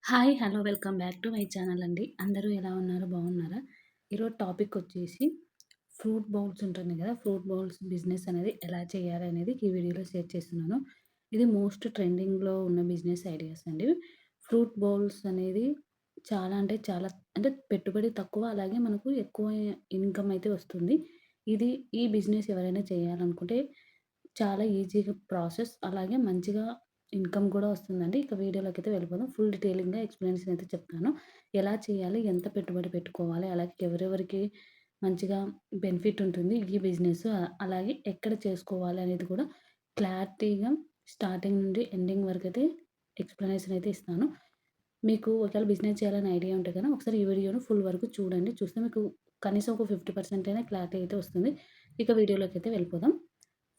Hi! Hello! Welcome back to my channel అండి. అందరూ ఎలా ఉన్నారు? బాగున్నారా? ఈరోజు టాపిక్ వచ్చేసి ఫ్రూట్ బౌల్స్ ఉంటుంది కదా! ఫ్రూట్ బౌల్స్ బిజినెస్ అనేది ఎలా చేయాలి అనేది ఈ వీడియోలో షేర్ చేస్తున్నాను. ఇది మోస్ట్ ట్రెండింగ్‌లో ఉన్న బిజినెస్ ఐడియాస్ అండి. ఫ్రూట్ బౌల్స్ అనేది చాలా అంటే చాలా అంటే పెట్టుబడి తక్కువ అలాగే మనకు ఎక్కువ ఇన్‌కమ్ అయితే వస్తుంది. ఈ బిజినెస్ ఎవరైనా చేయాలనుకుంటే చాలా ఈజీగా ప్రాసెస్ అలాగే మంచిగా ఇన్‌కమ్ కూడా వస్తుందండి. ఇక వీడియోలోకైతే వెళ్ళిపోదాం. ఫుల్ డీటెయిలింగ్‌గా ఎక్స్‌ప్లనేషన్ అయితే చెప్తాను. ఎలా చేయాలి? ఎంత పెట్టుబడి పెట్టుకోవాలి? అలాగే ఎవరెవరికి మంచిగా బెనిఫిట్ ఉంటుంది ఈ బిజినెస్. అలాగే ఎక్కడ చేసుకోవాలి అనేది కూడా క్లారిటీగా స్టార్టింగ్ నుండి ఎండింగ్ వరకైతే ఎక్స్‌ప్లనేషన్ అయితే ఇస్తాను. మీకు ఒకవేళ బిజినెస్ చేయాలని ఐడియా ఉంటే గనక ఒకసారి ఈ వీడియోను ఫుల్ వరకు చూడండి. చూస్తే మీకు కనీసం ఒక 50% అయినా క్లారిటీ అయితే వస్తుంది. ఇక వీడియోలోకైతే వెళ్ళిపోదాం.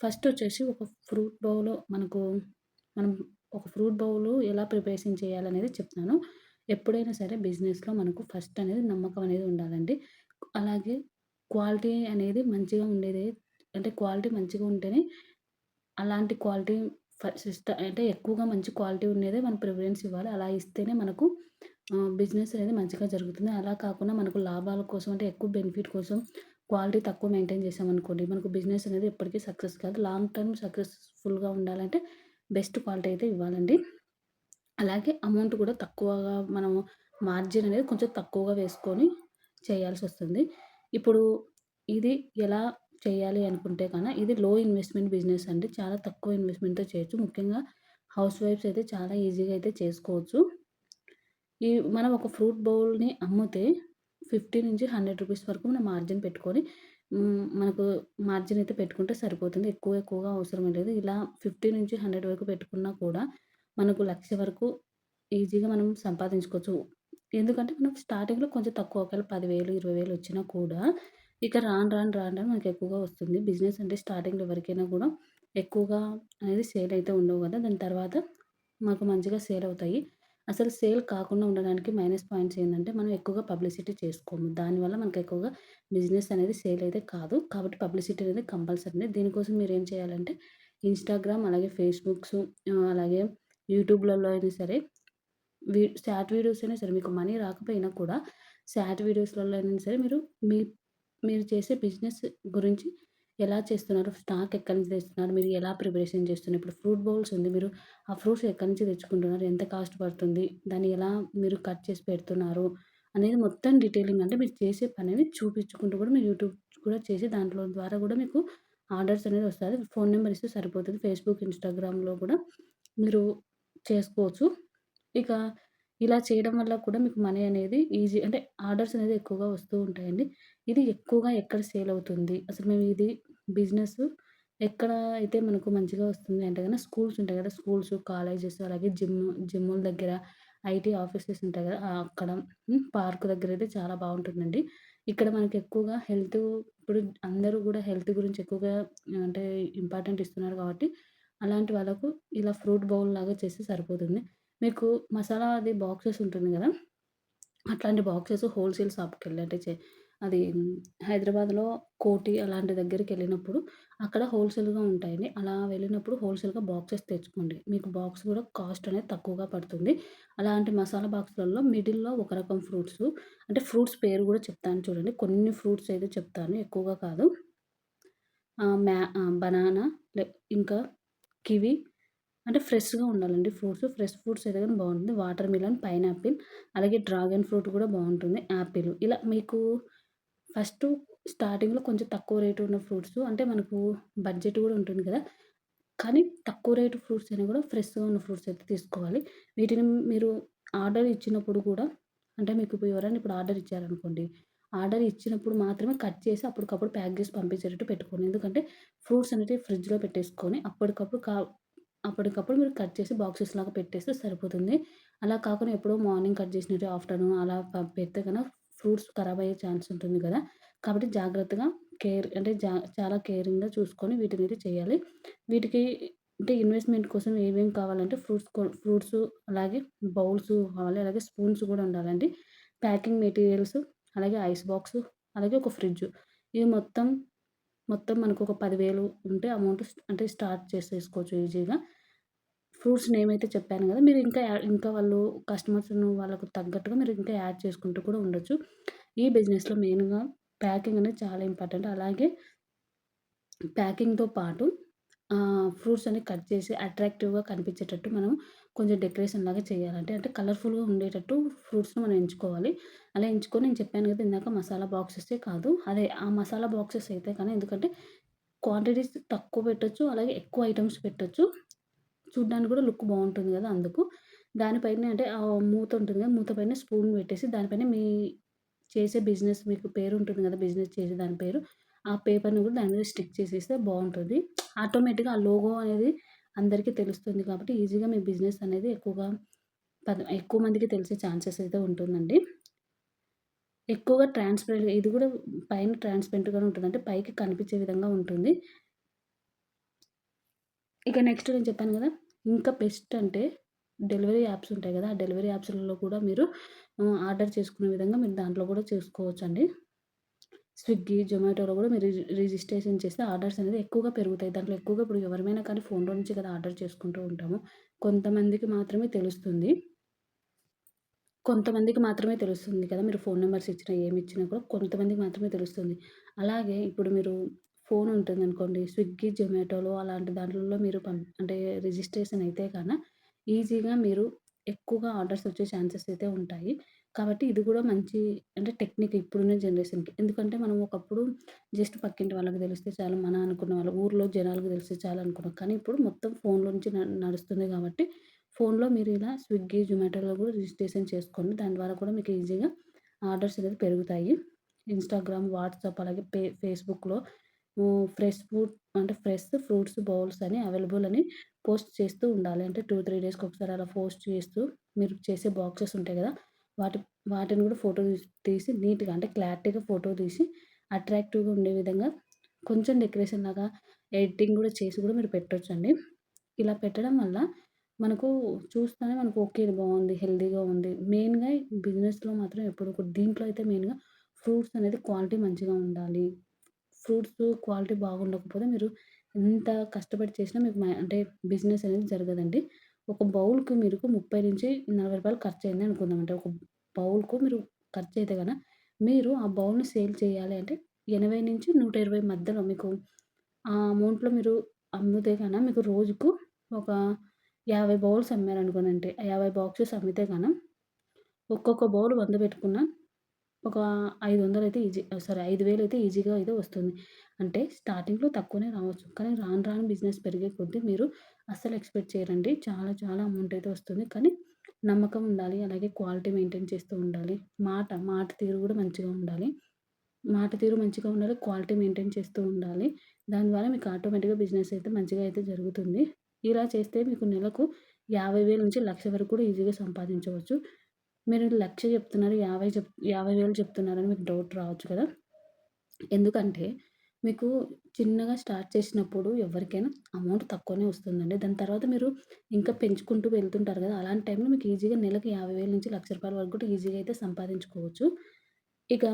ఫస్ట్ వచ్చేసి ఒక ఫ్రూట్ బౌల్ మనం ఒక ఫ్రూట్ బౌలు ఎలా ప్రిపరేషన్ చేయాలనేది చెప్తాను. ఎప్పుడైనా సరే బిజినెస్‌లో మనకు ఫస్ట్ అనేది నమ్మకం అనేది ఉండాలండి. అలాగే క్వాలిటీ అనేది మంచిగా ఉండేది అంటే క్వాలిటీ మంచిగా ఉంటేనే అలాంటి క్వాలిటీ అంటే ఎక్కువగా మంచి క్వాలిటీ ఉండేదే మనం ప్రిఫరెన్స్ ఇవ్వాలి. అలా ఇస్తేనే మనకు బిజినెస్ అనేది మంచిగా జరుగుతుంది. అలా కాకుండా మనకు లాభాల కోసం అంటే ఎక్కువ బెనిఫిట్ కోసం క్వాలిటీ తక్కువ మెయింటైన్ చేశామనుకోండి, మనకు బిజినెస్ అనేది ఎప్పటికీ సక్సెస్ కాదు. లాంగ్ టర్మ్ సక్సెస్‌ఫుల్‌గా ఉండాలంటే బెస్ట్ క్వాలిటీ అయితే ఇవ్వాలండి. అలాగే అమౌంట్ కూడా తక్కువగా మనము మార్జిన్ అనేది కొంచెం తక్కువగా వేసుకొని చేయాల్సొస్తుంది. ఇప్పుడు ఇది ఎలా చేయాలి అనుకుంటే ఇది లో ఇన్వెస్ట్‌మెంట్ బిజినెస్ అండి. చాలా తక్కువ ఇన్వెస్ట్‌మెంట్‌తో చేయొచ్చు. ముఖ్యంగా హౌస్ వైఫ్స్ అయితే చాలా ఈజీగా అయితే చేసుకోవచ్చు. మనం ఒక ఫ్రూట్ బౌల్‌ని అమ్మితే 50-100 రూపీస్ వరకు మనం మార్జిన్ పెట్టుకొని మనకు మార్జిన్ అయితే పెట్టుకుంటే సరిపోతుంది. ఎక్కువగా అవసరం లేదు. ఇలా 50-100 వరకు పెట్టుకున్నా కూడా మనకు 1,00,000 వరకు ఈజీగా మనం సంపాదించుకోవచ్చు. ఎందుకంటే మనం స్టార్టింగ్‌లో కొంచెం తక్కువ ఒకవేళ 10,000, 20,000 వచ్చినా కూడా ఇక రాను రాను మనకు ఎక్కువగా వస్తుంది. బిజినెస్ అంటే స్టార్టింగ్‌లో ఎవరికైనా కూడా ఎక్కువగా అనేది సేల్ అయితే ఉండవు కదా! దాని తర్వాత మాకు మంచిగా సేల్ అవుతాయి. అసలు సేల్ కాకుండా ఉండడానికి మైనస్ పాయింట్స్ ఏందంటే, మనం ఎక్కువగా పబ్లిసిటీ చేసుకోము. దానివల్ల మనకు ఎక్కువగా బిజినెస్ అనేది సేల్ అయితే కాదు. కాబట్టి పబ్లిసిటీ అనేది కంపల్సరీ. దీనికోసం మీరేం చేయాలంటే, ఇన్‌స్టాగ్రామ్ అలాగే ఫేస్‌బుక్స్ అలాగే యూట్యూబ్‌లలో అయినా సరే షార్ట్ వీడియోస్ అయినా సరే మీకు మనీ రాకపోయినా కూడా షార్ట్ వీడియోస్‌లలో అయినా సరే మీ మీరు చేసే బిజినెస్ గురించి ఎలా చేస్తున్నారు? స్టాక్ ఎక్కడి నుంచి తెస్తున్నారు? మీరు ఎలా ప్రిపరేషన్ చేస్తున్నారు? ఇప్పుడు ఫ్రూట్ బౌల్స్ ఉంది. మీరు ఆ ఫ్రూట్స్ ఎక్కడి నుంచి తెచ్చుకుంటున్నారు? ఎంత కాస్ట్ పడుతుంది? దాన్ని ఎలా మీరు కట్ చేసి పెడుతున్నారు? అనేది మొత్తం డీటెయిలింగ్ అంటే మీరు చేసే పనిని చూపించుకుంటూ కూడా మీరు యూట్యూబ్ కూడా చేసి దాంట్లో ద్వారా కూడా మీకు ఆర్డర్స్ అనేది వస్తది. ఫోన్ నంబర్ ఇస్తే సరిపోతది. ఫేస్‌బుక్, ఇన్‌స్టాగ్రామ్‌లో కూడా మీరు చేసుకోవచ్చు. ఇక ఇలా చేయడం వల్ల కూడా మీకు మనీ అనేది అంటే ఆర్డర్స్ అనేది ఎక్కువగా వస్తూ ఉంటాయండి. ఇది ఎక్కువగా ఎక్కడ సేల్ అవుతుంది? అసలు మేము ఇది బిజినెస్ ఎక్కడ అయితే మనకు మంచిగా వస్తుంది అంటే గనక స్కూల్స్ ఉంటాయి కదా! స్కూల్స్, కాలేజెస్ అలాగే జిమ్ముల దగ్గర, ఐటీ ఆఫీసెస్ ఉంటాయి కదా! అక్కడ పార్క్ దగ్గర అయితే చాలా బావుంటుందండి. ఇక్కడ మనకి ఎక్కువగా ఇప్పుడు అందరూ గూడా హెల్త్ గురించి ఎక్కువగా అంటే ఇంపార్టెంట్ ఇస్తున్నారు కాబట్టి, అలాంటి వాళ్ళకు ఇలా ఫ్రూట్ బౌల్ లాగా చేస్తే సరిపోతుంది. మీకు మసాలా అది బాక్సెస్ ఉంటుంది గదా! అట్లాంటి బాక్సెస్ హోల్‌సేల్ షాప్‌కెళ్ళి అంటే అది హైదరాబాద్‌లో కోటి అలాంటి దగ్గరికెళ్ళినప్పుడు అక్కడ హోల్‌సేల్‌గా ఉంటాయండి. అలా వెళ్ళినప్పుడు హోల్‌సేల్‌గా బాక్సెస్ తెచ్చుకోండి. మీకు బాక్స్ గూడా కాస్ట్ అనేది తక్కువగా పడుతుంది. అలాంటి మసాలా బాక్స్‌లలో మిడిల్‌లో ఒక రకం ఫ్రూట్సు అంటే ఫ్రూట్స్ పేరు గూడా చెప్తాను చూడండి. కొన్ని ఫ్రూట్స్ అయితే చెప్తాను ఎక్కువగా కాదు. బనానా ఇంకా కివి అంటే ఫ్రెష్‌గా ఉండాలండి ఫ్రూట్స్. ఫ్రెష్ ఫ్రూట్స్ అయితే గాని బావుంటుంది. వాటర్ మిలన్, పైనాపిల్ అలాగే డ్రాగన్ ఫ్రూట్ కూడా బావుంటుంది. యాపిల్ ఇలా మీకు ఫస్టు స్టార్టింగ్‌లో కొంచెం తక్కువ రేట్ ఉన్న ఫ్రూట్స్ అంటే మనకు బడ్జెట్ కూడా ఉంటుంది కదా! కానీ తక్కువ రేటు ఫ్రూట్స్ అయినా కూడా ఫ్రెష్‌గా ఉన్న ఫ్రూట్స్ అయితే తీసుకోవాలి. వీటిని మీరు ఆర్డర్ ఇచ్చినప్పుడు కూడా అంటే మీకు ఎవరైనా ఇప్పుడు ఆర్డర్ ఇచ్చారనుకోండి. ఆర్డర్ ఇచ్చినప్పుడు మాత్రమే కట్ చేసి అప్పటికప్పుడు ప్యాక్ చేసి పంపించేటట్టు పెట్టుకోండి. ఎందుకంటే ఫ్రూట్స్ అనేటివి ఫ్రిడ్జ్‌లో పెట్టేసుకొని అప్పటికప్పుడు మీరు కట్ చేసి బాక్సెస్ లాగా పెట్టేస్తే సరిపోతుంది. అలా కాకుండా ఎప్పుడో మార్నింగ్ కట్ చేసినట్టు ఆఫ్టర్‌నూన్ అలా పెడితే ఫ్రూట్స్ ఖరాబ్ అయ్యే ఛాన్స్ ఉంటుంది గదా! కాబట్టి జాగ్రత్తగా అంటే చాలా కేరింగ్‌గా చూసుకొని వీటినైతే చేయాలి. వీటికి అంటే ఇన్వెస్ట్‌మెంట్ కోసం ఏమేమి కావాలంటే ఫ్రూట్సు అలాగే బౌల్స్ కావాలి. అలాగే స్పూన్స్ గూడా ఉండాలండి. ప్యాకింగ్ మెటీరియల్స్ అలాగే ఐస్ బాక్సు అలాగే ఒక ఫ్రిడ్జ్. ఇవి మొత్తం మనకొక 10,000 ఉంటే అమౌంట్ అంటే స్టార్ట్ చేసేసుకోవచ్చు ఈజీగా. ఫ్రూట్స్ నేమైతే చెప్పాను గదా! మీరు ఇంకా వాళ్ళు కస్టమర్స్‌ను వాళ్ళకు తగ్గట్టుగా మీరు ఇంకా యాడ్ చేసుకుంటూ కూడా ఉండొచ్చు. ఈ బిజినెస్‌లో మెయిన్‌గా ప్యాకింగ్ అనేది చాలా ఇంపార్టెంట్. అలాగే ప్యాకింగ్‌తో పాటు ఫ్రూట్స్ అన్ని కట్ చేసి అట్రాక్టివ్‌గా కనిపించేటట్టు మనం కొంచెం డెకరేషన్ లాగా చేయాలి. అంటే కలర్‌ఫుల్‌గా ఉండేటట్టు ఫ్రూట్స్‌ని మనం ఎంచుకోవాలి. అలా ఎంచుకొని నేను చెప్పాను కదా! ఇందాక మసాలా బాక్సెసే కాదు. అదే ఆ మసాలా బాక్సెస్ అయితే కానీ ఎందుకంటే క్వాంటిటీస్ తక్కువ పెట్టొచ్చు. అలాగే ఎక్కువ ఐటెమ్స్ పెట్టొచ్చు. చూడ్డానికి కూడా లుక్ బావుంటుంది గదా! అందుకు. దానిపైనే అంటే మూత ఉంటుంది కదా! మూత పైన స్పూన్ పెట్టేసి దానిపైన మీ చేసే బిజినెస్ మీకు పేరుంటుంది గదా! బిజినెస్ చేసే దాని పేరు. ఆ పేపర్‌ని కూడా దాని మీద స్టిక్ చేసేస్తే బావుంటది. ఆటోమేటిక్‌గా ఆ లోగో అనేది అందరికీ తెలుస్తుంది కాబట్టి ఈజీగా మీ బిజినెస్ అనేది ఎక్కువ మందికి తెలిసే ఛాన్సెస్ అయితే ఉంటుందండి. ఎక్కువగా ట్రాన్స్‌పరెంట్‌గా ఇది కూడా పైన ట్రాన్స్‌పరెంట్‌గానే ఉంటుంది. అంటే పైకి కనిపించే విధంగా ఉంటుంది. ఇక నెక్స్ట్ నేను చెప్పాను గదా! ఇంకా బెస్ట్ అంటే డెలివరీ యాప్స్ ఉంటాయి గదా! ఆ డెలివరీ యాప్స్‌లలో కూడా మీరు ఆర్డర్ చేసుకునే విధంగా మీరు దాంట్లో కూడా చేసుకోవచ్చండి. స్విగ్గీ, జొమాటోలో గూడా మీరు రిజిస్ట్రేషన్ చేస్తే ఆర్డర్స్ అనేది ఎక్కువగా పెరుగుతాయి. దాంట్లో ఎక్కువగా ఇప్పుడు ఎవరిమైనా కానీ ఫోన్‌లో నుంచి కదా ఆర్డర్ చేసుకుంటూ ఉంటాము. కొంతమందికి మాత్రమే తెలుస్తుంది. కొంతమందికి మాత్రమే తెలుస్తుంది కదా! మీరు ఫోను నంబర్స్ ఇచ్చినా, ఏమిచ్చినా కూడా కొంతమందికి మాత్రమే తెలుస్తుంది. అలాగే ఇప్పుడు మీరు ఫోన్ ఉంటుందనుకోండి, స్విగ్గీ, జొమాటోలో అలాంటి దాంట్లలో మీరు అంటే రిజిస్ట్రేషన్ అయితే ఈజీగా మీరు ఎక్కువగా ఆర్డర్స్ వచ్చే ఛాన్సెస్ అయితే ఉంటాయి. కాబట్టి ఇది కూడా మంచి అంటే టెక్నిక్ ఇప్పుడున్న జనరేషన్‌కి. ఎందుకంటే మనం ఒకప్పుడు జస్ట్ పక్కింటి వాళ్ళకి తెలిస్తే చాలు, మన అనుకున్న వాళ్ళు ఊర్లో జనాలకు తెలిస్తే చాలు అనుకున్నాం. కానీ ఇప్పుడు మొత్తం ఫోన్‌లో నుంచి నడుస్తుంది కాబట్టి ఫోన్‌లో మీరు ఇలా స్విగ్గీ, జొమాటోలో కూడా రిజిస్ట్రేషన్ చేసుకోండి. దాని ద్వారా కూడా మీకు ఈజీగా ఆర్డర్స్ అనేది పెరుగుతాయి. ఇన్‌స్టాగ్రామ్, వాట్సాప్ అలాగే ఫేస్‌బుక్‌లో ఫ్రెష్ ఫుడ్ అంటే ఫ్రెష్ ఫ్రూట్స్ బౌల్స్ అని అవైలబుల్ అని పోస్ట్ చేస్తూ ఉండాలి. అంటే 2, 3 డేస్‌కి ఒకసారి అలా పోస్ట్ చేస్తూ మీరు చేసే బాక్సెస్ ఉంటాయి గదా! వాటి వాటిని కూడా ఫోటో తీసి నీట్‌గా అంటే క్లారిటీగా ఫోటో తీసి అట్రాక్టివ్‌గా ఉండే విధంగా కొంచెం డెకరేషన్ లాగా ఎడిటింగ్ కూడా చేసి కూడా మీరు పెట్టొచ్చండి. ఇలా పెట్టడం వల్ల మనకు చూస్తేనే మనకు ఓకే. ఇది బావుంది. హెల్తీగా ఉంది. మెయిన్‌గా బిజినెస్‌లో మాత్రం ఎప్పుడు కూడా దీంట్లో అయితే మెయిన్‌గా ఫ్రూట్స్ అనేది క్వాలిటీ మంచిగా ఉండాలి. ఫ్రూట్స్ క్వాలిటీ బాగుండకపోతే మీరు ఎంత కష్టపడి చేసినా మీకు అంటే బిజినెస్ అనేది జరగదండి. ఒక బౌల్‌కి మీకు 30-40 ఖర్చయింది అనుకుందాం. అంటే ఒక బౌల్‌కు మీరు ఖర్చయితే మీరు ఆ బౌల్‌ని సేల్ చేయాలి అంటే 80-120 మధ్యలో మీకు ఆ అమౌంట్‌లో మీరు అమ్మితే మీకు రోజుకు ఒక 50 బౌల్స్ అమ్మారనుకోండి. ఆ 50 బాక్సెస్ అమ్మితే ఒక్కొక్క బౌల్ 100 పెట్టుకున్న ఒక 500 అయితే సారీ 5,000 అయితే ఈజీగా అయితే వస్తుంది. అంటే స్టార్టింగ్‌లో తక్కువనే రావచ్చు. కానీ రాను రాను బిజినెస్ పెరిగే కొద్దీ మీరు అస్సలు ఎక్స్‌పెక్ట్ చేయరండి. చాలా చాలా అమౌంట్ అయితే వస్తుంది. కానీ నమ్మకం ఉండాలి. అలాగే క్వాలిటీ మెయింటైన్ చేస్తూ ఉండాలి. మాట తీరు కూడా మంచిగా ఉండాలి. మాట తీరు మంచిగా ఉండాలి. క్వాలిటీ మెయింటైన్ చేస్తూ ఉండాలి. దాని ద్వారా మీకు ఆటోమేటిక్‌గా బిజినెస్ అయితే మంచిగా అయితే జరుగుతుంది. ఇలా చేస్తే మీకు నెలకు 50,000-1,00,000 వరకు కూడా ఈజీగా సంపాదించవచ్చు. మీరు 1,00,000 చెప్తున్నారు, 50,000 చెప్తున్నారని మీకు డౌట్ రావచ్చు కదా! ఎందుకంటే మీకు చిన్నగా స్టార్ట్ చేసినప్పుడు ఎవరికైనా అమౌంట్ తక్కువనే వస్తుందండి. దాని తర్వాత మీరు ఇంకా పెంచుకుంటూ వెళ్తుంటారు కదా! అలాంటి టైంలో మీకు ఈజీగా నెలకి 50,000-1,00,000 వరకు కూడా ఈజీగా అయితే సంపాదించుకోవచ్చు. ఇక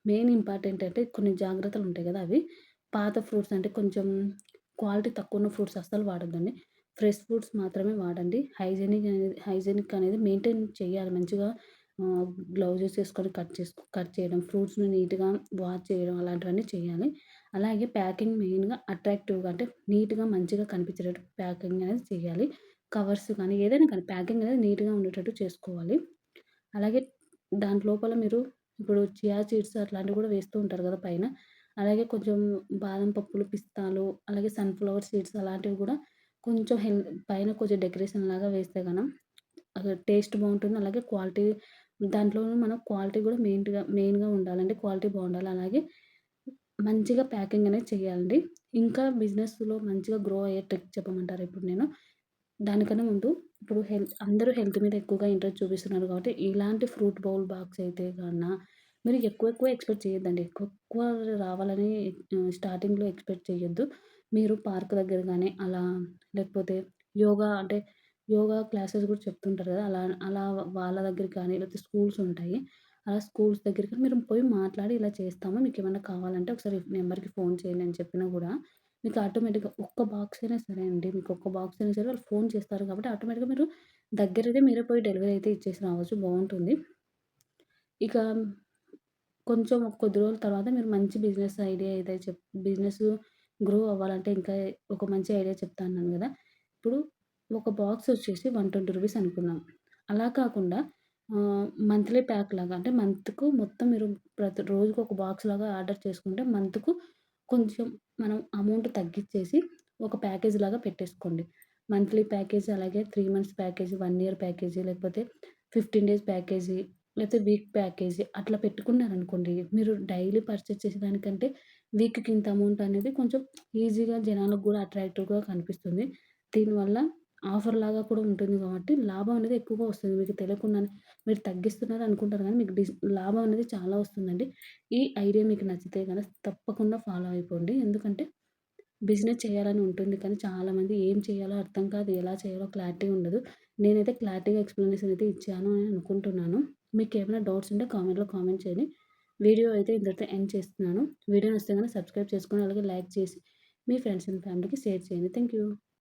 మెయిన్ ఇంపార్టెంట్ అంటే కొన్ని జాగ్రత్తలుంటాయి గదా! అవి. పాత ఫ్రూట్స్ అంటే కొంచెం క్వాలిటీ తక్కువున్న ఫ్రూట్స్ అస్సలు వాడొద్దండి. ఫ్రెష్ ఫ్రూట్స్ మాత్రమే వాడండి. హైజీనిక్ అనేది మెయింటైన్ చేయాలి. మంచిగా ఆహ్, గ్లౌజెస్ ఏసుకొని కట్ చేయడం, ఫ్రూట్స్‌ని నీట్‌గా వాష్ చేయడం అలాంటివన్నీ చేయాలి. అలాగే ప్యాకింగ్ మెయిన్‌గా అట్రాక్టివ్‌గా అంటే నీట్‌గా మంచిగా కనిపించేటట్టు ప్యాకింగ్ అనేది చేయాలి. కవర్స్ కానీ ఏదైనా కానీ ప్యాకింగ్ అనేది నీట్‌గా ఉండేటట్టు చేసుకోవాలి. అలాగే దాంట్ లోపల మీరు ఇప్పుడు చియా సీడ్స్ అట్లాంటివి గూడా వేస్తూ ఉంటారు గదా పైన. అలాగే కొంచెం బాదం పప్పులు, పిస్తాలు, అలాగే సన్‌ఫ్లవర్ సీడ్స్ అలాంటివి గూడా కొంచెం పైన కొంచెం డెకరేషన్ లాగా వేస్తే టేస్ట్ బావుంటుంది. అలాగే క్వాలిటీ దాంట్లోను మన క్వాలిటీ గూడా మెయిన్‌గా ఉండాలి. అంటే క్వాలిటీ బావుండాలి. అలాగే మంచిగా ప్యాకింగ్ అనేది చేయాలండి. ఇంకా బిజినెస్‌లో మంచిగా గ్రో అయ్యే ట్రిక్ చెప్పమంటారా ఇప్పుడు నేను? దానికన్నా ముందు ఇప్పుడు అందరూ హెల్త్ మీద ఎక్కువగా ఇంట్రెస్ట్ చూపిస్తున్నారు కాబట్టి, ఇలాంటి ఫ్రూట్ బౌల్ బాక్స్ అయితే మీరు ఎక్కువ ఎక్స్‌పెక్ట్ చేయొద్దండి. ఎక్కువ రావాలని స్టార్టింగ్‌లో ఎక్స్‌పెక్ట్ చేయొద్దు. మీరు పార్క్ దగ్గర గాని, అలా లేకపోతే యోగా అంటే, యోగా క్లాసెస్ కూడా చెప్తుంటారు కదా! అలా వాళ్ళ దగ్గరికి కానీ, లేకపోతే స్కూల్స్ ఉంటాయి. అలా స్కూల్స్ దగ్గరికి మీరు పోయి మాట్లాడి, ఇలా చేస్తాము. మీకేమన్నా కావాలంటే ఒకసారి నెంబర్‌కి ఫోన్ చేయండి అని చెప్పినా గూడా, మీకు ఆటోమేటిక్‌గా ఒక్క బాక్స్ అయినా సరే అండి. మీకు ఒక్క బాక్స్ అయినా సరే వాళ్ళు ఫోన్ చేస్తారు కాబట్టి ఆటోమేటిక్‌గా మీరు దగ్గరుండి మీరే పోయి డెలివరీ అయితే ఇచ్చేసి రావచ్చు. బావుంటుంది. ఇక కొంచెం కొద్ది రోజుల తర్వాత మీరు మంచి బిజినెస్ ఐడియా ఏదైతే బిజినెస్ గ్రో అవ్వాలంటే ఇంకా ఒక మంచి ఐడియా చెప్తా అన్నాను గదా! ఇప్పుడు ఒక బాక్స్ వచ్చేసి రూ. 120 అనుకుందాం. అలా కాకుండా మంత్లీ ప్యాక్ లాగా అంటే మంత్‌కు మొత్తం మీరు ప్రతి రోజుకి ఒక బాక్స్ లాగా ఆర్డర్ చేసుకుంటే మంత్‌కు కొంచెం మనం అమౌంట్ తగ్గిచ్చేసి ఒక ప్యాకేజ్ లాగా పెట్టేసుకోండి. మంత్లీ ప్యాకేజ్ అలాగే 3 మంత్స్ ప్యాకేజ్, 1 ఇయర్ ప్యాకేజీ లేకపోతే 15 డేస్ ప్యాకేజీ లేతే వీక్ ప్యాకేజీ అట్లా పెట్టుకున్నారనుకోండి. మీరు డైలీ పర్చేజ్ చేసేదానికంటే వీక్‌కి ఇంత అమౌంట్ అనేది కొంచెం ఈజీగా జనాలకు గూడా అట్రాక్టివ్‌గా కనిపిస్తుంది. దీనివల్ల ఆఫర్‌లాగా కూడా ఉంటుంది గాబట్టి లాభం అనేది ఎక్కువగా వస్తుంది. మీకు తెలియకుండానే మీరు తగ్గిస్తున్నారు అనుకుంటారు గానీ మీకు లాభం అనేది చాలా వస్తుందండి. ఈ ఐడియా మీకు నచ్చితే గనక తప్పకుండా ఫాలో అయిపోండి. ఎందుకంటే బిజినెస్ చేయాలని ఉంటుంది. కానీ చాలామంది ఏం చేయాలో అర్థం కాదు. ఎలా చేయాలో క్లారిటీ ఉండదు. నేనైతే క్లారిటీగా ఎక్స్‌ప్లనేషన్ అయితే ఇచ్చాను అని అనుకుంటున్నాను. మీకేమైనా డౌట్స్ ఉంటే కామెంట్‌లో కామెంట్ చేయండి. వీడియో అయితే ఇంతటితో ఎండ్ చేస్తున్నాను. వీడియో నచ్చితే గనక సబ్స్క్రైబ్ చేసుకొని అలాగే లైక్ చేసి మీ ఫ్రెండ్స్ అండ్ ఫ్యామిలీకి షేర్ చేయండి. Thank you.